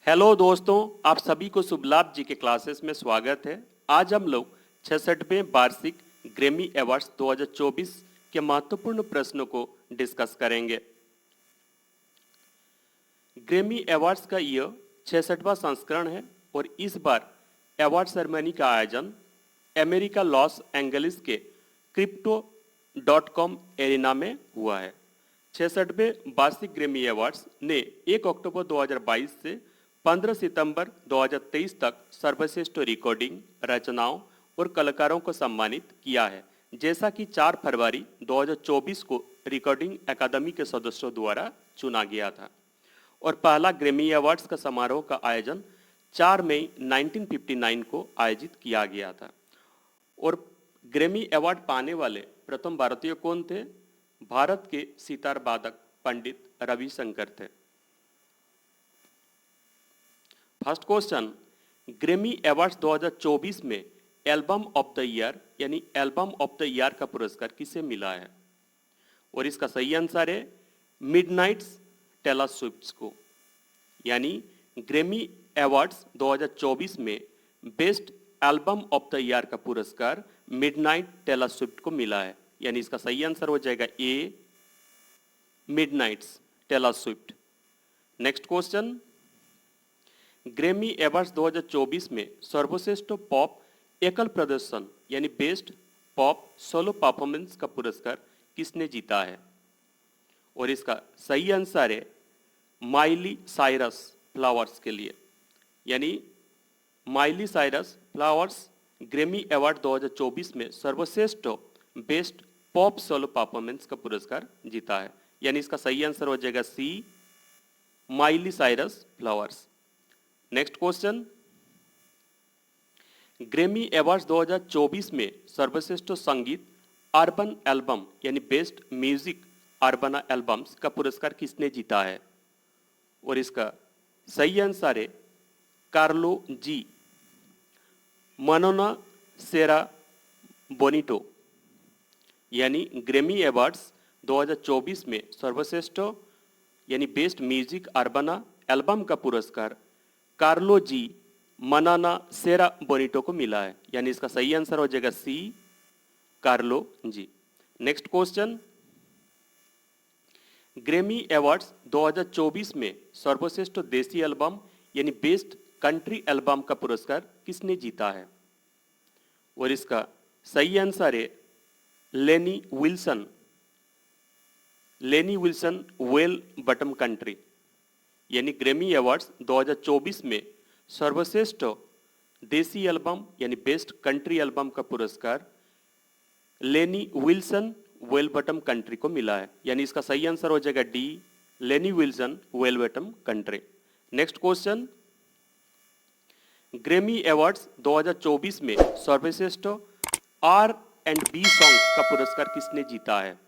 Hello दोस्तों, आप सभी को शुभ लाभ जी के क्लासेस में स्वागत है। आज हम लोग 66वें वार्षिक ग्रैमी अवार्ड्स 2024 के महत्वपूर्ण प्रश्नों को डिस्कस करेंगे। ग्रैमी अवार्ड्स का यह 66वां संस्करण है और इस बार अवार्ड सेरेमनी का आयोजन अमेरिका लॉस एंजलिस के crypto.com एरिना में हुआ है। 66वें वार्षिक ग्रैमी अवार्ड्स ने 1 अक्टूबर 2022 से 15 सितंबर 2023 तक सर्वश्रेष्ठ रिकॉर्डिंग, रचनाओं और कलाकारों को सम्मानित किया है, जैसा कि 4 फरवरी 2024 को रिकॉर्डिंग अकादमी के सदस्यों द्वारा चुना गया था और पहला ग्रैमी अवार्ड्स का समारोह का आयोजन 4 मई 1959 को आयोजित किया गया था। और ग्रैमी अवार्ड पाने वाले प्रथम भारतीय कौन थे? भारत के सितार वादक पंडित रविशंकर थे। फर्स्ट क्वेश्चन, ग्रैमी अवार्ड्स 2024 में एल्बम ऑफ द ईयर यानी एल्बम ऑफ द ईयर का पुरस्कार किसे मिला है? और इसका सही आंसर है मिडनाइट्स टेलर स्विफ्ट को। यानी ग्रैमी अवार्ड्स 2024 में best album of the Year का पुरस्कार मिडनाइट टेलर स्विफ्ट को मिला है। यानी इसका सही आंसर हो जाएगा A, Midnights Taylor Swift. Next question, Grammy Awards 2024 में सर्वश्रेष्ठ पॉप एकल प्रदर्शन यानी बेस्ट पॉप सोलो परफॉर्मेंस का पुरस्कार किसने जीता है? और इसका सही आंसर है माइली साइरस फ्लावर्स के लिए। यानी Miley Cyrus flowers Grammy award 2024 में सर्वश्रेष्ठ बेस्ट पॉप सोलो परफॉर्मेंस का पुरस्कार जीता है। यानी इसका सही आंसर हो जाएगा C, Miley Cyrus Flowers. Next question, Grammy Awards 2024 में सर्वश्रेष्ठ संगीत अर्बन एल्बम यानी बेस्ट म्यूजिक अर्बन एल्बम्स का पुरस्कार किसने जीता है? और इसका सही आंसर है कार्लो जी मनोना सेरा बोनिटो। यानी ग्रैमी अवार्ड्स 2024 में सर्वश्रेष्ठ यानी बेस्ट म्यूजिक अर्बन एल्बम का पुरस्कार कार्लो जी मनाना सेरा बोनिटो को मिला है। यानी इसका सही आंसर हो जाएगा सी, कार्लो जी। नेक्स्ट क्वेश्चन, ग्रैमी अवार्ड्स 2024 में सर्वश्रेष्ठ देसी एल्बम यानी बेस्ट कंट्री एल्बम का पुरस्कार किसने जीता है? और इसका सही आंसर है लेनी विल्सन वेल बटम कंट्री। यानी ग्रैमी अवार्ड्स 2024 में सर्वश्रेष्ठ देसी एल्बम यानी बेस्ट कंट्री एल्बम का पुरस्कार लेनी विल्सन वेल बटम कंट्री को मिला है। यानी इसका सही आंसर हो जाएगा D, Lainey Wilson Bell Bottom Country. Next question, Grammy Awards 2024 में सर्वश्रेष्ठ R&B सॉन्ग्स का पुरस्कार किसने जीता है?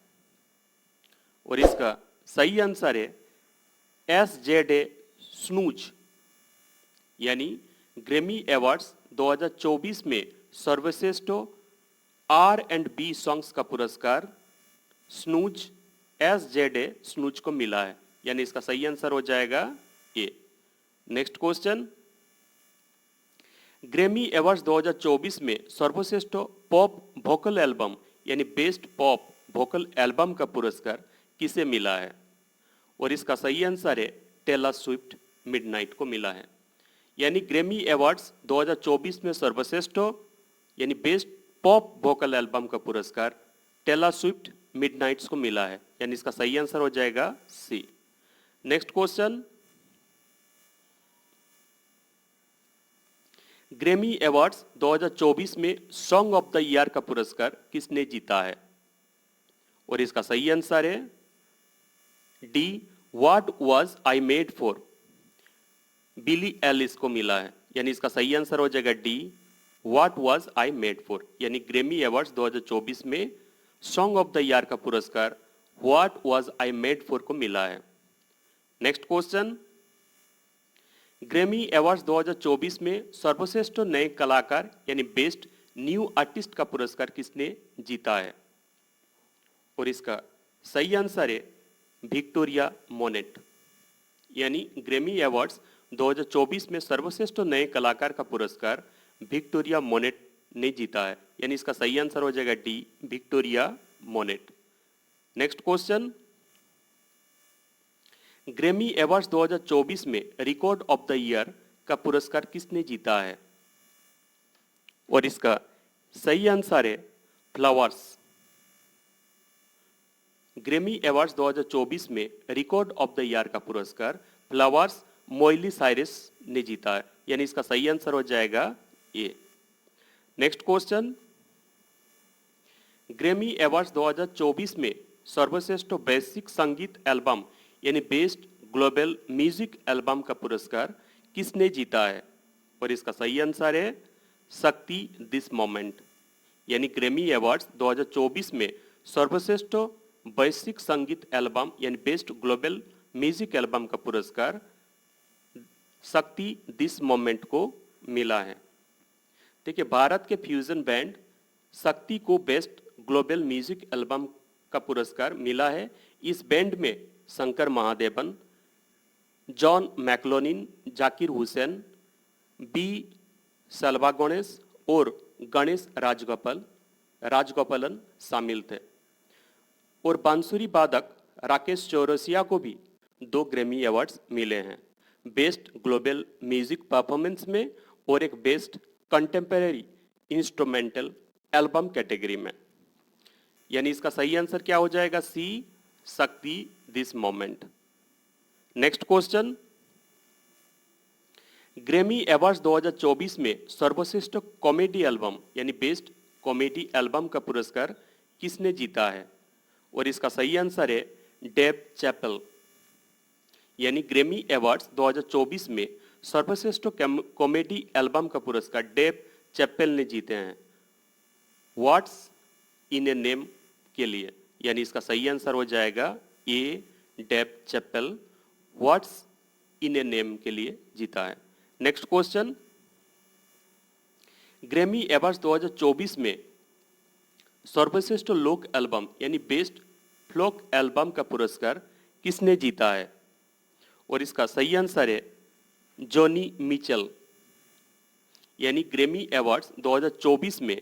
और इसका सही आंसर है SJ स्नूज। यानी ग्रैमी अवार्ड्स 2024 में सर्वश्रेष्ठ R&B सॉन्ग्स का पुरस्कार स्नूज SJ स्नूज को मिला है। यानी इसका सही आंसर हो जाएगा ए। नेक्स्ट क्वेश्चन, ग्रैमी अवार्ड्स 2024 में सर्वश्रेष्ठ पॉप वोकल एल्बम यानी बेस्ट पॉप वोकल एल्बम का पुरस्कार किसे मिला है? और इसका सही आंसर है टेलर स्विफ्ट मिडनाइट को मिला है। यानी ग्रैमी अवार्ड्स 2024 में सर्वश्रेष्ठ यानी बेस्ट पॉप वोकल एल्बम का पुरस्कार टेलर स्विफ्ट मिडनाइट्स को मिला है। यानी इसका सही आंसर हो जाएगा सी। नेक्स्ट क्वेश्चन, ग्रैमी अवार्ड्स 2024 में सॉन्ग ऑफ द ईयर का पुरस्कार किसने जीता है? और इसका सही आंसर है D, What Was I Made For, Billie Eilish को मिला है। यानी इसका सही आंसर हो जाएगा D, What Was I Made For. यानी ग्रैमी अवार्ड्स 2024 में सॉन्ग ऑफ द ईयर का पुरस्कार What Was I Made For को मिला है। नेक्स्ट क्वेश्चन, ग्रैमी अवार्ड्स 2024 में सर्वश्रेष्ठ नए कलाकार यानी बेस्ट न्यू आर्टिस्ट का पुरस्कार किसने जीता है? और इसका सही आंसर है विक्टोरिया मोनेट। यानी ग्रैमी अवार्ड्स 2024 में सर्वश्रेष्ठ नए कलाकार का पुरस्कार विक्टोरिया मोनेट ने जीता है, यानी इसका सही आंसर हो जाएगा D, Victoria Monet. Next question, Grammy Awards 2024 में रिकॉर्ड ऑफ द ईयर का पुरस्कार किसने जीता है? और इसका सही आंसर है फ्लावर्स। ग्रैमी अवार्ड्स 2024 में रिकॉर्ड ऑफ द ईयर का पुरस्कार फ्लावर्स मोइली साइरस ने जीता है, यानी इसका सही आंसर हो जाएगा ए। नेक्स्ट क्वेश्चन, ग्रैमी अवार्ड्स 2024 में सर्वश्रेष्ठ वैश्विक संगीत एल्बम यानी बेस्ट ग्लोबल म्यूजिक एल्बम का पुरस्कार किसने जीता है? और इसका सही आंसर है शक्ति दिस मोमेंट, यानी ग्रैमी अवार्ड्स 2024 में सर्वश्रेष्ठ वैश्विक संगीत एल्बम यानी बेस्ट ग्लोबल म्यूजिक एल्बम का पुरस्कार शक्ति दिस मोमेंट को मिला है। देखिए, भारत के फ्यूजन बैंड शक्ति को बेस्ट ग्लोबल म्यूजिक एल्बम का पुरस्कार मिला है। इस बैंड में शंकर महादेवन, जॉन मैक्लोनिन, जाकिर हुसैन, बी सलवा गणेश और गणेश राजगोपालन शामिल थे। और बांसुरी वादक राकेश चौरसिया को भी 2 ग्रैमी अवार्ड्स मिले हैं, बेस्ट ग्लोबल म्यूजिक परफॉर्मेंस में और एक best contemporary instrumental album category में, यानी इसका सही आंसर क्या हो जाएगा? सी, शक्ति this moment. Next question, Grammy Awards 2024 में सर्वश्रेष्ठ कॉमेडी एल्बम यानी बेस्ट कॉमेडी एल्बम का पुरस्कार किसने जीता है? और इसका सही आंसर है डेव चैपल, यानी ग्रैमी अवार्ड्स 2024 में सर्वश्रेष्ठ कॉमेडी एल्बम का पुरस्कार डेव चैपल ने जीते हैं व्हाट्स इन ए नेम के लिए, यानी इसका सही आंसर हो जाएगा A, Dave Chappelle what's in a name के लिए जीता है। नेक्स्ट क्वेश्चन, ग्रैमी अवार्ड्स 2024 में सर्वश्रेष्ठ लोक एल्बम यानी बेस्ट फ्लोक एल्बम का पुरस्कार किसने जीता है? और इसका सही आंसर है जॉनी मिचेल, यानी ग्रैमी अवार्ड्स 2024 में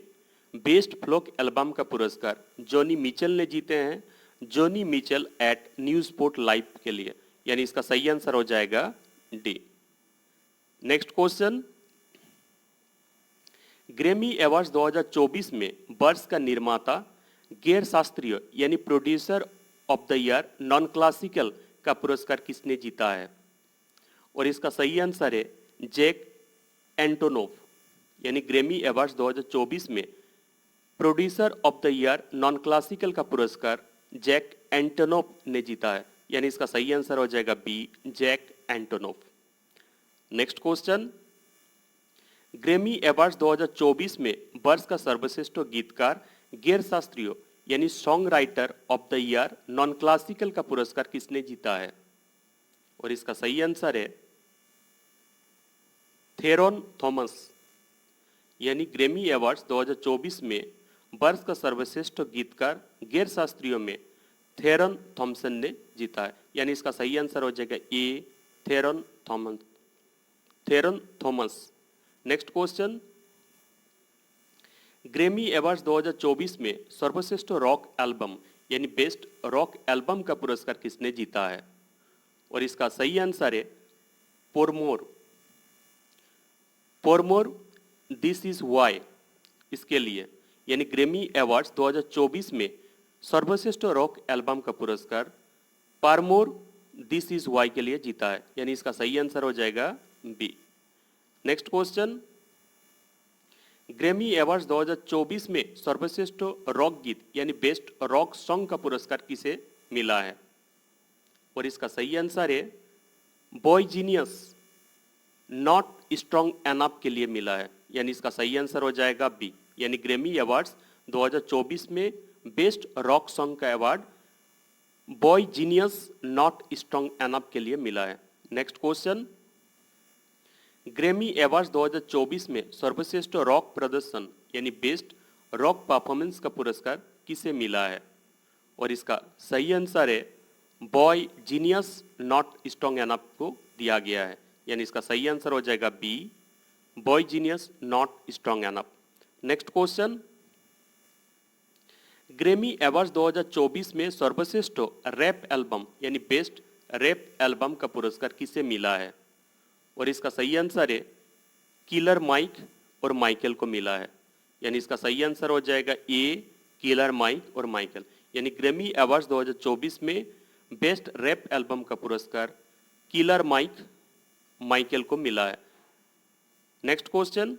बेस्ट फ्लोक एल्बम का पुरस्कार जॉनी मिचेल ने जीते हैं, जॉनी मिचेल एट न्यूज़पोर्ट लाइव के लिए, यानी इसका सही आंसर हो जाएगा D. Next question, Grammy Awards 2024 में वर्ष का निर्माता गैर शास्त्रीय यानी producer of the year non classical का पुरस्कार किसने जीता है? और इसका सही आंसर है जैक एंटोनोफ, यानी ग्रैमी अवार्ड्स 2024 में producer of the year non classical का पुरस्कार जैक एंटोनोफ ने जीता है, यानी इसका सही आंसर हो जाएगा B, Jack Antonoff. Next question, Grammy Awards 2024 में वर्ष का सर्वश्रेष्ठ गीतकार गैर शास्त्रीय यानी song writer of the year non classical का पुरस्कार किसने जीता है? और इसका सही आंसर है थेरोन थॉमस, यानी ग्रैमी अवार्ड्स 2024 में वर्ष का सर्वश्रेष्ठ गीतकार गैर शास्त्रीय में थेरन थॉमसन ने जीता है, यानी इसका सही आंसर हो जाएगा A, Theron Thomas. Next question, Grammy Awards 2024 में सर्वश्रेष्ठ रॉक एल्बम यानी बेस्ट रॉक एल्बम का पुरस्कार किसने जीता है? और इसका सही आंसर है पोरमोर दिस इज वाई, इसके लिए, यानी ग्रैमी अवार्ड्स 2024 में सर्वश्रेष्ठ रॉक एल्बम का पुरस्कार पारमोर दिस इज वाई के लिए जीता है, यानी इसका सही आंसर हो जाएगा B. Next question, Grammy Awards 2024 में सर्वश्रेष्ठ रॉक गीत यानी बेस्ट रॉक सॉन्ग का पुरस्कार किसे मिला है? और इसका सही आंसर है boy genius not strong enough के लिए मिला है, यानी इसका सही आंसर हो जाएगा बी, यानी ग्रैमी अवार्ड्स 2024 में बेस्ट रॉक सॉन्ग का award boy genius not strong enough के लिए मिला है। नेक्स्ट क्वेश्चन, ग्रैमी अवार्ड्स 2024 में सर्वश्रेष्ठ रॉक प्रदर्शन यानी बेस्ट रॉक परफॉर्मेंस का पुरस्कार किसे मिला है? और इसका सही आंसर है boy genius not strong enough को दिया गया है, यानी इसका सही आंसर हो जाएगा B, boygenius Not Strong Enough. Next question, Grammy Awards 2024 में सर्वश्रेष्ठ रैप एल्बम यानी बेस्ट रैप एल्बम का पुरस्कार किसे मिला है? और इसका सही आंसर है किलर माइक और माइकल को मिला है, यानी इसका सही आंसर हो जाएगा ए, किलर माइक और माइकल। यानी ग्रैमी अवार्ड्स 2024 में बेस्ट रैप एल्बम का पुरस्कार किलर माइक माइकल को मिला है। नेक्स्ट क्वेश्चन,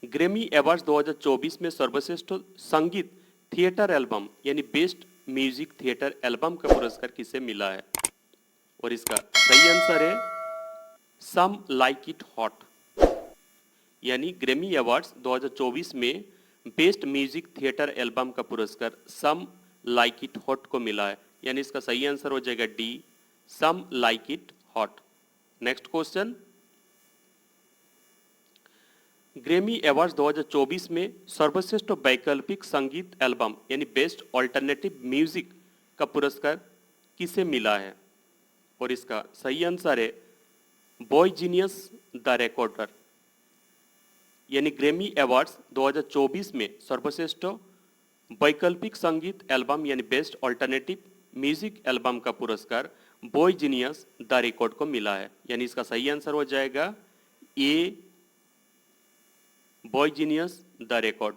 ग्रैमी अवार्ड्स 2024 में सर्वश्रेष्ठ संगीत थिएटर एल्बम यानी बेस्ट म्यूजिक थिएटर एल्बम का पुरस्कार किसे मिला है? और इसका सही आंसर है सम लाइक इट हॉट। यानी ग्रैमी अवार्ड्स 2024 में बेस्ट म्यूजिक थिएटर एल्बम का पुरस्कार सम लाइक इट हॉट को मिला है, यानी इसका सही आंसर हो जाएगा D, Some Like It Hot. Next question, Grammy Awards 2024 में सर्वश्रेष्ठ वैकल्पिक संगीत एल्बम यानी बेस्ट ऑल्टरनेटिव म्यूजिक का पुरस्कार किसे मिला है? और इसका सही आंसर है बॉय जीनियस द रिकॉर्डर। यानी ग्रैमी अवार्ड्स 2024 में सर्वश्रेष्ठ वैकल्पिक संगीत एल्बम यानी बेस्ट ऑल्टरनेटिव म्यूजिक एल्बम का पुरस्कार बॉय जीनियस द रिकॉर्ड को मिला है, यानी इसका सही आंसर हो जाएगा ए, बॉय जीनियस द रिकॉर्ड।